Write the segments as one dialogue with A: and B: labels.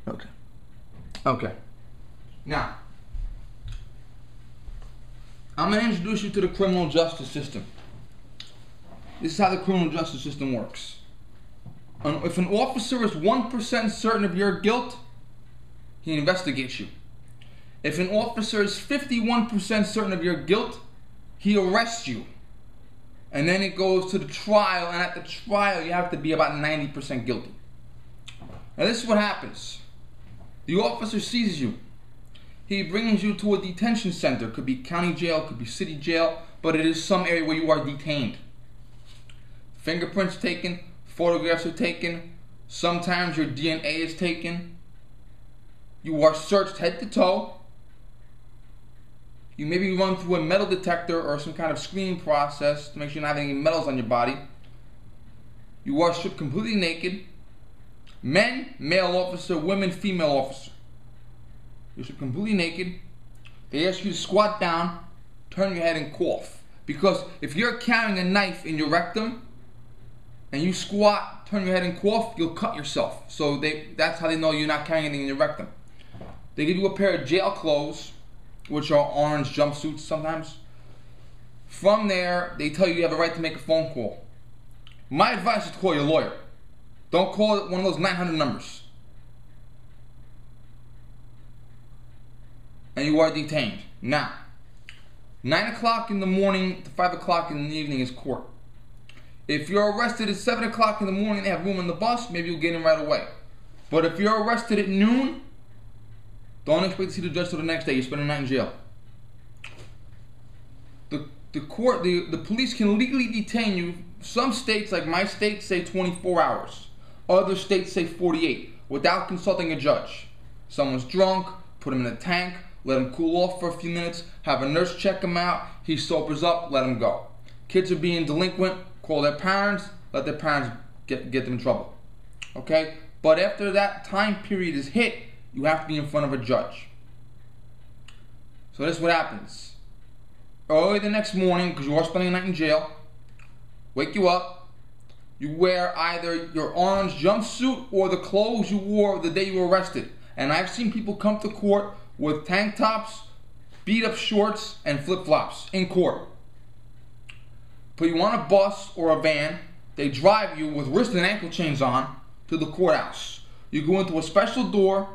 A: Okay. Okay. Now, I'm going to introduce you to the criminal justice system. This is how the criminal justice system works. If an officer is 1% certain of your guilt, he investigates you. If an officer is 51% certain of your guilt, he arrests you. And then it goes to the trial, and at the trial you have to be about 90% guilty. Now this is what happens. The officer seizes you. He brings you to a detention center. Could be county jail, could be city jail, but it is some area where you are detained. Fingerprints taken, photographs are taken, sometimes your DNA is taken. You are searched head to toe. You maybe run through a metal detector or some kind of screening process to make sure you don't have any metals on your body. You are stripped completely naked. Men, male officer, women, female officer. You're stripped completely naked. They ask you to squat down, turn your head and cough. Because if you're carrying a knife in your rectum and you squat, turn your head and cough, you'll cut yourself. So that's how they know you're not carrying anything in your rectum. They give you a pair of jail clothes, which are orange jumpsuits sometimes. From there, they tell you have a right to make a phone call. My advice is to call your lawyer. Don't call one of those 900 numbers. And you are detained. Now, 9 o'clock in the morning to 5 o'clock in the evening is court. If you're arrested at 7 o'clock in the morning and they have room on the bus, maybe you'll get in right away. But if you're arrested at noon, don't expect to see the judge till the next day. You spend a night in jail. The police can legally detain you. Some states, like my state, say 24 hours. Other states say 48, without consulting a judge. Someone's drunk, put him in a tank, let him cool off for a few minutes, have a nurse check him out, he sobers up, let him go. Kids are being delinquent, call their parents, let their parents get them in trouble. Okay? But after that time period is hit, you have to be in front of a judge. So this is what happens. Early the next morning, because you are spending a night in jail, wake you up, you wear either your orange jumpsuit or the clothes you wore the day you were arrested. And I've seen people come to court with tank tops, beat up shorts, and flip-flops in court. Put you on a bus or a van, they drive you with wrist and ankle chains on to the courthouse. You go into a special door.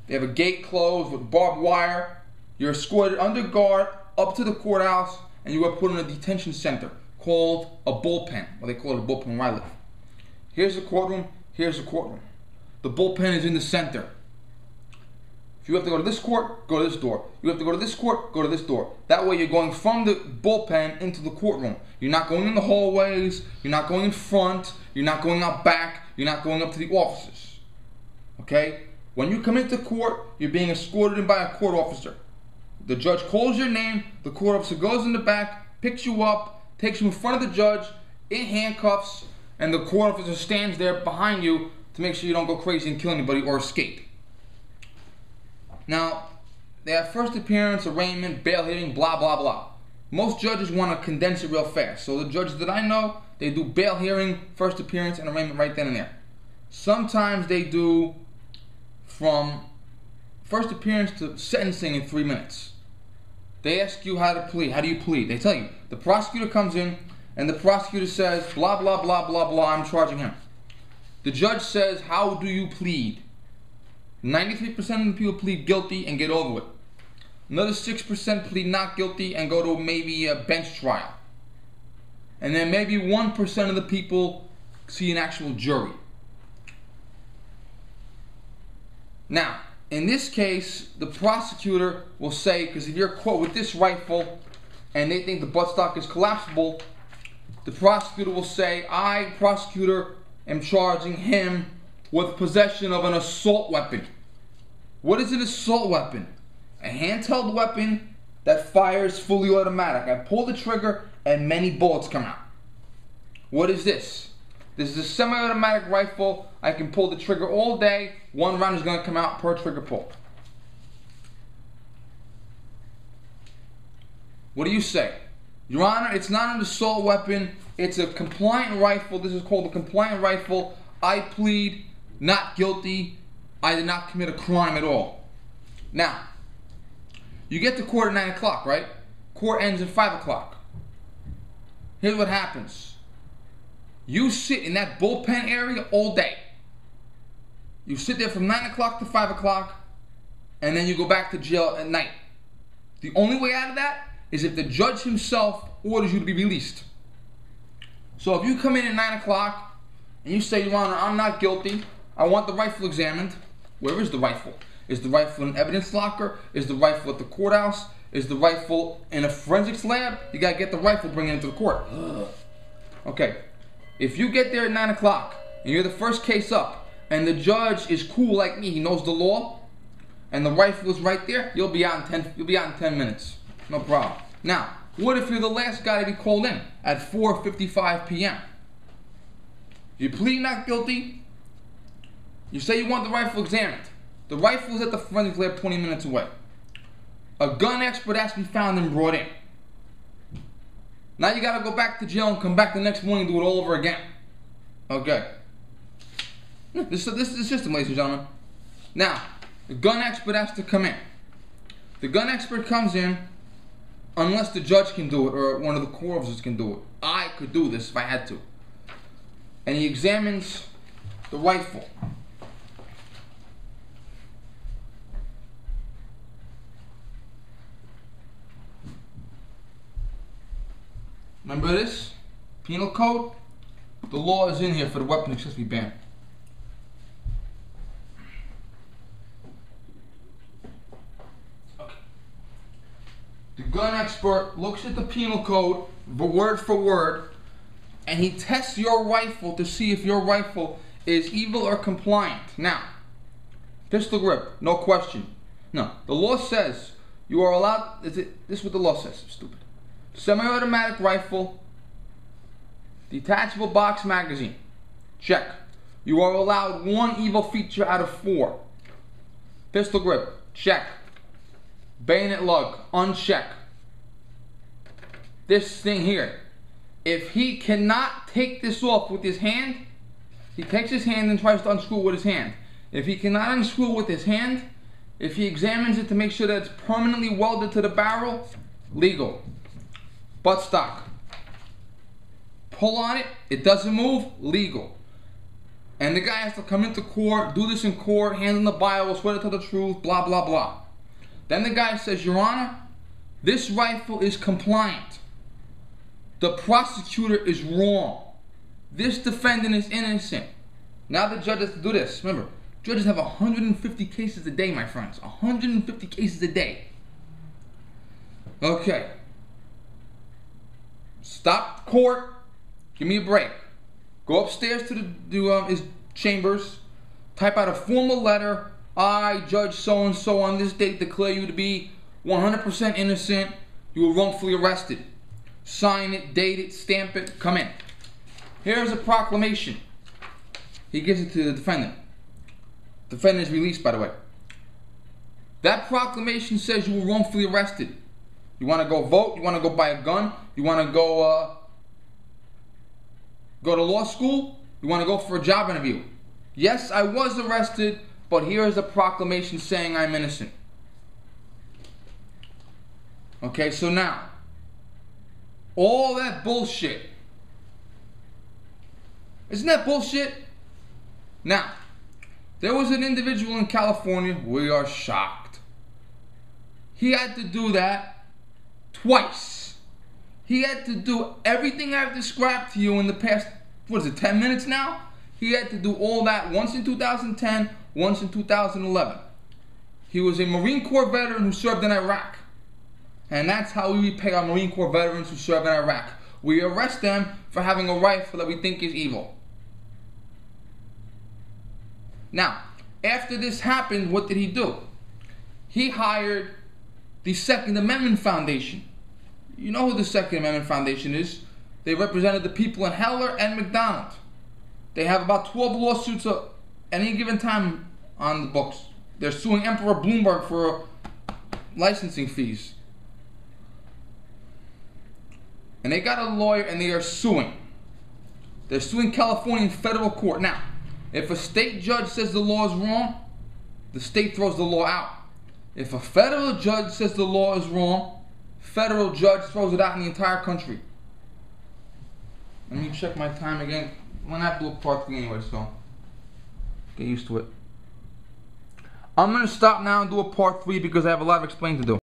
A: They have a gate closed with barbed wire. You're escorted under guard up to the courthouse, and you are put in a detention center called a bullpen. Well, they call it a bullpen where I live. Here's the courtroom. Here's the courtroom. The bullpen is in the center. If you have to go to this court, go to this door. You have to go to this court, go to this door. That way you're going from the bullpen into the courtroom. You're not going in the hallways. You're not going in front. You're not going out back. You're not going up to the offices. Okay? When you come into court, you're being escorted in by a court officer. The judge calls your name, the court officer goes in the back, picks you up, takes you in front of the judge, in handcuffs, and the court officer stands there behind you to make sure you don't go crazy and kill anybody or escape. Now, they have first appearance, arraignment, bail hearing, blah, blah, blah. Most judges want to condense it real fast. So the judges that I know, they do bail hearing, first appearance, and arraignment right then and there. Sometimes they do from first appearance to sentencing in 3 minutes. They ask you how to plead. How do you plead? They tell you. The prosecutor comes in and the prosecutor says, blah, blah, blah, blah, blah, I'm charging him. The judge says, how do you plead? 93% of the people plead guilty and get over it. Another 6% plead not guilty and go to maybe a bench trial. And then maybe 1% of the people see an actual jury. Now, in this case, the prosecutor will say, because if you're caught with this rifle and they think the buttstock is collapsible, the prosecutor will say, I, prosecutor, am charging him with possession of an assault weapon. What is an assault weapon? A handheld weapon that fires fully automatic. I pull the trigger and many bullets come out. What is this? This is a semi-automatic rifle. I can pull the trigger all day. One round is going to come out per trigger pull. What do you say? Your Honor, it's not an assault weapon. It's a compliant rifle. This is called a compliant rifle. I plead not guilty. I did not commit a crime at all. Now, you get to court at 9 o'clock, right? Court ends at 5 o'clock. Here's what happens. You sit in that bullpen area all day. You sit there from 9 o'clock to 5 o'clock, and then you go back to jail at night. The only way out of that is if the judge himself orders you to be released. So if you come in at 9 o'clock and you say, Your Honor, I'm not guilty, I want the rifle examined. Where is the rifle? Is the rifle in an evidence locker? Is the rifle at the courthouse? Is the rifle in a forensics lab? You gotta get the rifle, bring it into the court. Okay, if you get there at 9 o'clock and you're the first case up and the judge is cool like me, he knows the law, and the rifle is right there, you'll be out in 10 minutes. No problem. Now, what if you're the last guy to be called in at 4:55 p.m.? You plead not guilty. You say you want the rifle examined. The rifle is at the forensics lab 20 minutes away. A gun expert has to be found and brought in. Now you gotta go back to jail and come back the next morning and do it all over again. Okay. This is the system, ladies and gentlemen. Now, the gun expert has to come in. The gun expert comes in unless the judge can do it or one of the court officers can do it. I could do this if I had to. And he examines the rifle. Remember this? Penal code? The law is in here for the weapon accessory ban. Okay. The gun expert looks at the penal code, word for word, and he tests your rifle to see if your rifle is evil or compliant. Now, pistol grip, no question. No, the law says you are allowed, this is what the law says, stupid. Semi-automatic rifle, detachable box magazine, check. You are allowed one evil feature out of 4. Pistol grip, check. Bayonet lug, uncheck. This thing here, if he cannot take this off with his hand, he takes his hand and tries to unscrew it with his hand. If he cannot unscrew it with his hand, if he examines it to make sure that it's permanently welded to the barrel, legal. Buttstock. Pull on it, it doesn't move, legal. And the guy has to come into court, do this in court, hand in the Bible, swear to tell the truth, blah, blah, blah. Then the guy says, Your Honor, this rifle is compliant. The prosecutor is wrong. This defendant is innocent. Now the judge has to do this. Remember, judges have 150 cases a day, my friends. 150 cases a day. Okay. Stop court. Give me a break. Go upstairs to his chambers. Type out a formal letter. I, Judge so-and-so, on this date declare you to be 100% innocent. You were wrongfully arrested. Sign it, date it, stamp it, come in. Here's a proclamation. He gives it to the defendant. Defendant is released, by the way. That proclamation says you were wrongfully arrested. You want to go vote? You want to go buy a gun? You want to go to law school? You want to go for a job interview? Yes, I was arrested, but here is a proclamation saying I'm innocent. Okay, so now, all that bullshit, isn't that bullshit? Now, there was an individual in California, we are shocked. He had to do that twice. He had to do everything I've described to you in the past, 10 minutes now? He had to do all that once in 2010, once in 2011. He was a Marine Corps veteran who served in Iraq. And that's how we repay our Marine Corps veterans who serve in Iraq. We arrest them for having a rifle that we think is evil. Now, after this happened, what did he do? He hired the Second Amendment Foundation. You know who the Second Amendment Foundation is. They represented the people in Heller and McDonald. They have about 12 lawsuits at any given time on the books. They're suing Emperor Bloomberg for licensing fees. And they got a lawyer and they are suing. They're suing California in federal court. Now, if a state judge says the law is wrong, the state throws the law out. If a federal judge says the law is wrong, federal judge throws it out in the entire country. Let me check my time again. I'm gonna have to do a part 3 anyway, so get used to it. I'm gonna stop now and do a part 3 because I have a lot of explaining to do.